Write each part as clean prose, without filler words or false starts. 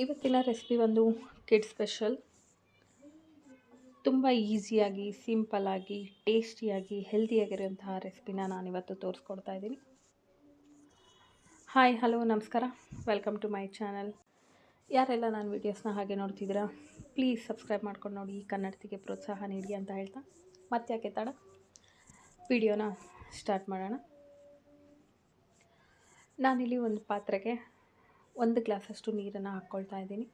ಇವತ್ತಿನ ರೆಸಿಪಿ ಒಂದು kid special. ತುಂಬ ಈಸಿಯಾಗಿ, ಸಿಂಪಲ್ಲಾಗಿ, ಟೇಸ್ಟಿಯಾಗಿ, ಹೆಲ್ದಿಯಾಗಿರುವಂತಹ ರೆಸಿಪಿನ ನಾನಿವತ್ತು ತೋರಿಸ್ಕೊಡ್ತಾ ಇದ್ದೀನಿ. ಹಾಯ್, ಹಲೋ, ನಮಸ್ಕಾರ. Welcome to my channel. ಯಾರೆಲ್ಲ ನಾನು ವೀಡಿಯೋಸ್ನ ಹಾಗೆ ನೋಡ್ತಿದ್ದೀರಾ, ಪ್ಲೀಸ್ ಸಬ್ಸ್ಕ್ರೈಬ್ ಮಾಡ್ಕೊಂಡು ನೋಡಿ, ಕನ್ನಡತಿಗೆ ಪ್ರೋತ್ಸಾಹ ನೀಡಿ ಅಂತ ಹೇಳ್ತಾ ಮತ್ತೆ ಯಾಕೆ ತಡ, ವಿಡಿಯೋನ ಸ್ಟಾರ್ಟ್ ಮಾಡೋಣ. ನಾನಿಲ್ಲಿ ಒಂದು ಪಾತ್ರೆಗೆ 1 ಗ್ಲಾಸಷ್ಟು ನೀರನ್ನು ಹಾಕ್ಕೊಳ್ತಾ ಇದ್ದೀನಿ.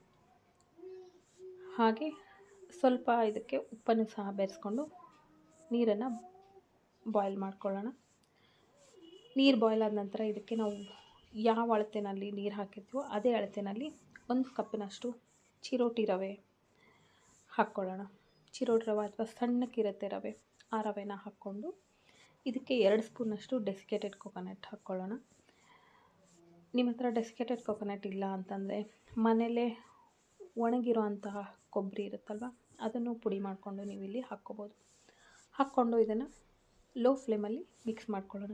ಹಾಗೆ ಸ್ವಲ್ಪ ಇದಕ್ಕೆ ಉಪ್ಪನ್ನು ಸಹ ಬೆರೆಸ್ಕೊಂಡು ನೀರನ್ನು ಬಾಯ್ಲ್ ಮಾಡ್ಕೊಳ್ಳೋಣ. ನೀರು ಬಾಯ್ಲ್ ಆದ ನಂತರ ಇದಕ್ಕೆ ನಾವು ಯಾವ ಅಳತೆನಲ್ಲಿ ನೀರು ಹಾಕಿರ್ತೀವೋ ಅದೇ ಅಳತೆನಲ್ಲಿ 1 ಕಪ್ಪಿನಷ್ಟು ಚಿರೋಟಿ ರವೆ ಹಾಕ್ಕೊಳ್ಳೋಣ. ಚಿರೋಟಿ ರವೆ ಅಥವಾ ಸಣ್ಣಕ್ಕಿರುತ್ತೆ ರವೆ, ಆ ರವೆನ ಹಾಕ್ಕೊಂಡು ಇದಕ್ಕೆ 2 ಸ್ಪೂನಷ್ಟು ಡೆಸಿಕೇಟೆಡ್ ಕೊಕೊನಟ್ ಹಾಕ್ಕೊಳ್ಳೋಣ. ನಿಮ್ಮ ಹತ್ರ ಡೆಸಿಕೇಟೆಡ್ ಕೊಕೊನಟ್ ಇಲ್ಲ ಅಂತಂದರೆ ಮನೇಲೇ ಒಣಗಿರೋ ಅಂತಹ ಕೊಬ್ಬರಿ ಇರುತ್ತಲ್ವ, ಅದನ್ನು ಪುಡಿ ಮಾಡಿಕೊಂಡು ನೀವು ಇಲ್ಲಿ ಹಾಕ್ಕೋಬೋದು. ಹಾಕ್ಕೊಂಡು ಇದನ್ನು ಲೋ ಫ್ಲೇಮಲ್ಲಿ ಮಿಕ್ಸ್ ಮಾಡ್ಕೊಳ್ಳೋಣ.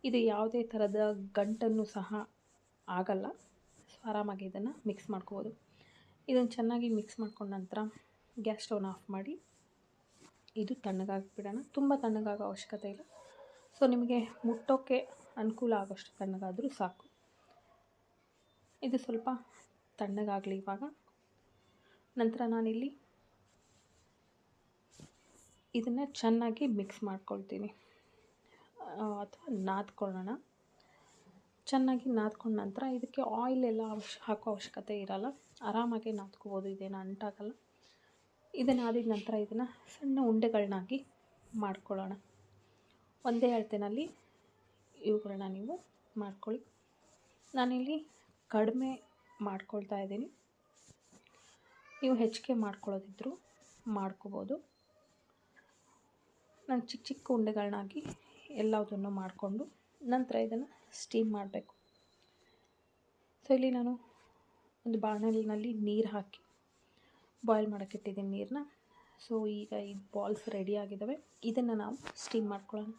ಇದು ಯಾವುದೇ ಥರದ ಗಂಟನ್ನು ಸಹ ಆಗಲ್ಲ, ಸೊ ಆರಾಮಾಗಿ ಇದನ್ನು ಮಿಕ್ಸ್ ಮಾಡ್ಕೋಬೋದು. ಇದನ್ನು ಚೆನ್ನಾಗಿ ಮಿಕ್ಸ್ ಮಾಡ್ಕೊಂಡ ನಂತರ ಗ್ಯಾಸ್ ಸ್ಟವ್ನ ಆಫ್ ಮಾಡಿ ಇದು ತಣ್ಣಗಾಗಿಬಿಡೋಣ. ತುಂಬ ತಣ್ಣಗಾಗೋ ಅವಶ್ಯಕತೆ ಇಲ್ಲ, ಸೊ ನಿಮಗೆ ಮುಟ್ಟೋಕ್ಕೆ ಅನುಕೂಲ ಆಗೋಷ್ಟು ತಣ್ಣಗಾದರೂ ಸಾಕು. ಇದು ಸ್ವಲ್ಪ ತಣ್ಣಗಾಗಲಿ ಇವಾಗ. ನಂತರ ನಾನಿಲ್ಲಿ ಇದನ್ನು ಚೆನ್ನಾಗಿ ಮಿಕ್ಸ್ ಮಾಡ್ಕೊಳ್ತೀನಿ ಅಥವಾ ನಾದ್ಕೊಳ್ಳೋಣ. ಚೆನ್ನಾಗಿ ನಾದ್ಕೊಂಡ ನಂತರ ಇದಕ್ಕೆ ಆಯಿಲ್ ಎಲ್ಲ ಹಾಕೋ ಅವಶ್ಯಕತೆ ಇರಲ್ಲ, ಆರಾಮಾಗಿ ನಾದ್ಕೋಬೋದು, ಇದೇನು ಅಂಟಾಗಲ್ಲ. ಇದನ್ನು ಆದಿದ ನಂತರ ಇದನ್ನು ಸಣ್ಣ ಉಂಡೆಗಳನ್ನಾಗಿ ಮಾಡ್ಕೊಳ್ಳೋಣ. ಒಂದೇ ಅಳತೆನಲ್ಲಿ ಇವುಗಳನ್ನ ನೀವು ಮಾಡ್ಕೊಳ್ಳಿ. ನಾನಿಲ್ಲಿ ಕಡಿಮೆ ಮಾಡ್ಕೊಳ್ತಾ ಇದ್ದೀನಿ, ನೀವು ಹೆಚ್ಚಿಗೆ ಮಾಡ್ಕೊಳ್ಳೋದಿದ್ದರೂ ಮಾಡ್ಕೋಬೋದು. ನಾನು ಚಿಕ್ಕ ಚಿಕ್ಕ ಉಂಡೆಗಳನ್ನಾಗಿ ಎಲ್ಲದನ್ನು ಮಾಡಿಕೊಂಡು ನಂತರ ಇದನ್ನು ಸ್ಟೀಮ್ ಮಾಡಬೇಕು. ಸೊ ಇಲ್ಲಿ ನಾನು ಒಂದು ಬಾಣಲಿನಲ್ಲಿ ನೀರು ಹಾಕಿ ಬಾಯ್ಲ್ ಮಾಡೋಕ್ಕೆ ಇಟ್ಟಿದ್ದೀನಿ ನೀರನ್ನ. ಸೊ ಈಗ ಈ ಬಾಲ್ಸ್ ರೆಡಿ ಆಗಿದ್ದಾವೆ, ಇದನ್ನು ನಾವು ಸ್ಟೀಮ್ ಮಾಡ್ಕೊಳ್ಳೋಣ.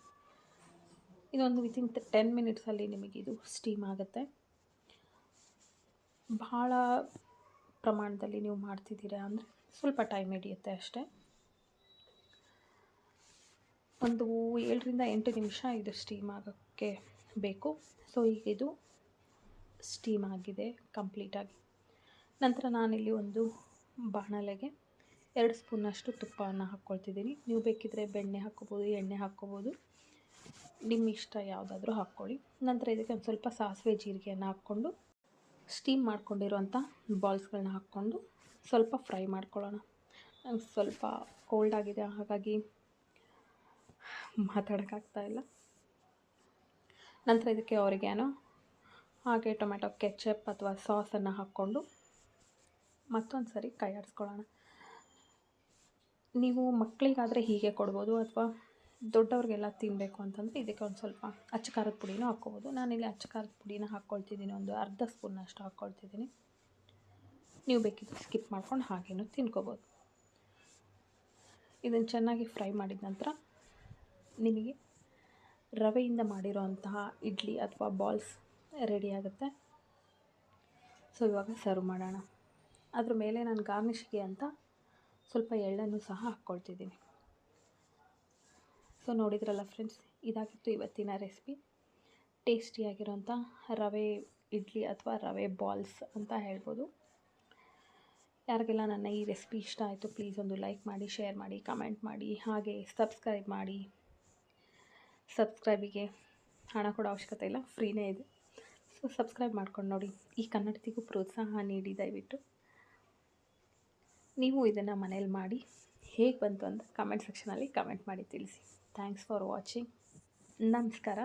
ಇದೊಂದು ವಿತಿನ್ 10 ಮಿನಿಟ್ಸಲ್ಲಿ ನಿಮಗಿದು ಸ್ಟೀಮ್ ಆಗುತ್ತೆ. ಭಾಳ ಪ್ರಮಾಣದಲ್ಲಿ ನೀವು ಮಾಡ್ತಿದ್ದೀರಾ ಅಂದರೆ ಸ್ವಲ್ಪ ಟೈಮ್ ಹಿಡಿಯುತ್ತೆ ಅಷ್ಟೇ. ಒಂದು 7 ರಿಂದ 8 ನಿಮಿಷ ಇದು ಸ್ಟೀಮ್ ಆಗೋಕ್ಕೆ ಬೇಕು. ಸೊ ಈಗ ಇದು ಸ್ಟೀಮ್ ಆಗಿದೆ ಕಂಪ್ಲೀಟಾಗಿ. ನಂತರ ನಾನಿಲ್ಲಿ ಒಂದು ಬಾಣಲೆಗೆ 2 ಸ್ಪೂನಷ್ಟು ತುಪ್ಪವನ್ನು ಹಾಕ್ಕೊಳ್ತಿದ್ದೀನಿ. ನೀವು ಬೇಕಿದ್ದರೆ ಬೆಣ್ಣೆ ಹಾಕ್ಕೋಬೋದು, ಎಣ್ಣೆ ಹಾಕ್ಕೋಬೋದು, ನಿಮ್ಮ ಇಷ್ಟ ಯಾವುದಾದ್ರೂ ಹಾಕ್ಕೊಳ್ಳಿ. ನಂತರ ಇದಕ್ಕೆ ಒಂದು ಸ್ವಲ್ಪ ಸಾಸಿವೆ ಜೀರಿಗೆಯನ್ನು ಹಾಕ್ಕೊಂಡು ಸ್ಟೀಮ್ ಮಾಡ್ಕೊಂಡಿರೋಂಥ ಬಾಲ್ಸ್ಗಳನ್ನ ಹಾಕ್ಕೊಂಡು ಸ್ವಲ್ಪ ಫ್ರೈ ಮಾಡ್ಕೊಳ್ಳೋಣ. ನಂಗೆ ಸ್ವಲ್ಪ ಕೋಲ್ಡ್ ಆಗಿದೆ, ಹಾಗಾಗಿ ಮಾತಾಡೋಕ್ಕಾಗ್ತಾಯಿಲ್ಲ. ನಂತರ ಇದಕ್ಕೆ ಆರಿಗ್ಯಾನೋ ಹಾಗೆ ಟೊಮೆಟೊ ಕೆಚಪ್ ಅಥವಾ ಸಾಸನ್ನು ಹಾಕ್ಕೊಂಡು ಮತ್ತೊಂದು ಸರಿ ಕೈ ಆಡಿಸ್ಕೊಳ್ಳೋಣ. ನೀವು ಮಕ್ಕಳಿಗಾದರೆ ಹೀಗೆ ಕೊಡ್ಬೋದು, ಅಥವಾ ದೊಡ್ಡವ್ರಿಗೆಲ್ಲ ತಿನ್ನಬೇಕು ಅಂತಂದರೆ ಇದಕ್ಕೆ ಒಂದು ಸ್ವಲ್ಪ ಅಚ್ಚ ಖಾರದ ಪುಡಿನೂ ಹಾಕ್ಕೋಬೋದು. ನಾನಿಲ್ಲಿ ಅಚ್ಚ ಖಾರದ ಪುಡಿನ ಹಾಕ್ಕೊಳ್ತಿದ್ದೀನಿ, ಒಂದು ಅರ್ಧ ಸ್ಪೂನಷ್ಟು ಹಾಕ್ಕೊಳ್ತಿದ್ದೀನಿ. ನೀವು ಬೇಕಿದ್ದರೆ ಸ್ಕಿಪ್ ಮಾಡ್ಕೊಂಡು ಹಾಗೇನೂ ತಿನ್ಕೋಬೋದು. ಇದನ್ನು ಚೆನ್ನಾಗಿ ಫ್ರೈ ಮಾಡಿದ ನಂತರ ನಿಮಗೆ ರವೆಯಿಂದ ಮಾಡಿರೋ ಅಂತಹ ಇಡ್ಲಿ ಅಥವಾ ಬಾಲ್ಸ್ ರೆಡಿ ಆಗುತ್ತೆ. ಸೊ ಇವಾಗ ಸರ್ವ್ ಮಾಡೋಣ. ಅದ್ರ ಮೇಲೆ ನಾನು ಗಾರ್ನಿಷ್ಗೆ ಅಂತ ಸ್ವಲ್ಪ ಎಳ್ಳನ್ನು ಸಹ ಹಾಕ್ಕೊಳ್ತಿದ್ದೀನಿ. ಸೊ ನೋಡಿದ್ರಲ್ಲ ಫ್ರೆಂಡ್ಸ್, ಇದಾಗಿತ್ತು ಇವತ್ತಿನ ರೆಸಿಪಿ. ಟೇಸ್ಟಿಯಾಗಿರೋಂಥ ರವೆ ಇಡ್ಲಿ ಅಥವಾ ರವೆ ಬಾಲ್ಸ್ ಅಂತ ಹೇಳ್ಬೋದು. ಯಾರಿಗೆಲ್ಲ ನನ್ನ ಈ ರೆಸಿಪಿ ಇಷ್ಟ ಆಯಿತು ಪ್ಲೀಸ್ ಒಂದು ಲೈಕ್ ಮಾಡಿ, ಶೇರ್ ಮಾಡಿ, ಕಮೆಂಟ್ ಮಾಡಿ, ಹಾಗೆ ಸಬ್ಸ್ಕ್ರೈಬ್ ಮಾಡಿ. ಸಬ್ಸ್ಕ್ರೈಬಿಗೆ ಹಣ ಕೊಡೋ ಅವಶ್ಯಕತೆ ಇಲ್ಲ, ಫ್ರೀನೇ ಇದೆ. ಸೊ ಸಬ್ಸ್ಕ್ರೈಬ್ ಮಾಡ್ಕೊಂಡು ನೋಡಿ, ಈ ಕನ್ನಡತಿಗೂ ಪ್ರೋತ್ಸಾಹ ನೀಡಿ ದಯವಿಟ್ಟು. ನೀವು ಇದನ್ನು ಮನೇಲಿ ಮಾಡಿ ಹೇಗೆ ಬಂತು ಅಂತ ಕಮೆಂಟ್ ಸೆಕ್ಷನಲ್ಲಿ ಕಮೆಂಟ್ ಮಾಡಿ ತಿಳಿಸಿ. Thanks for watching. ನಮಸ್ಕಾರ.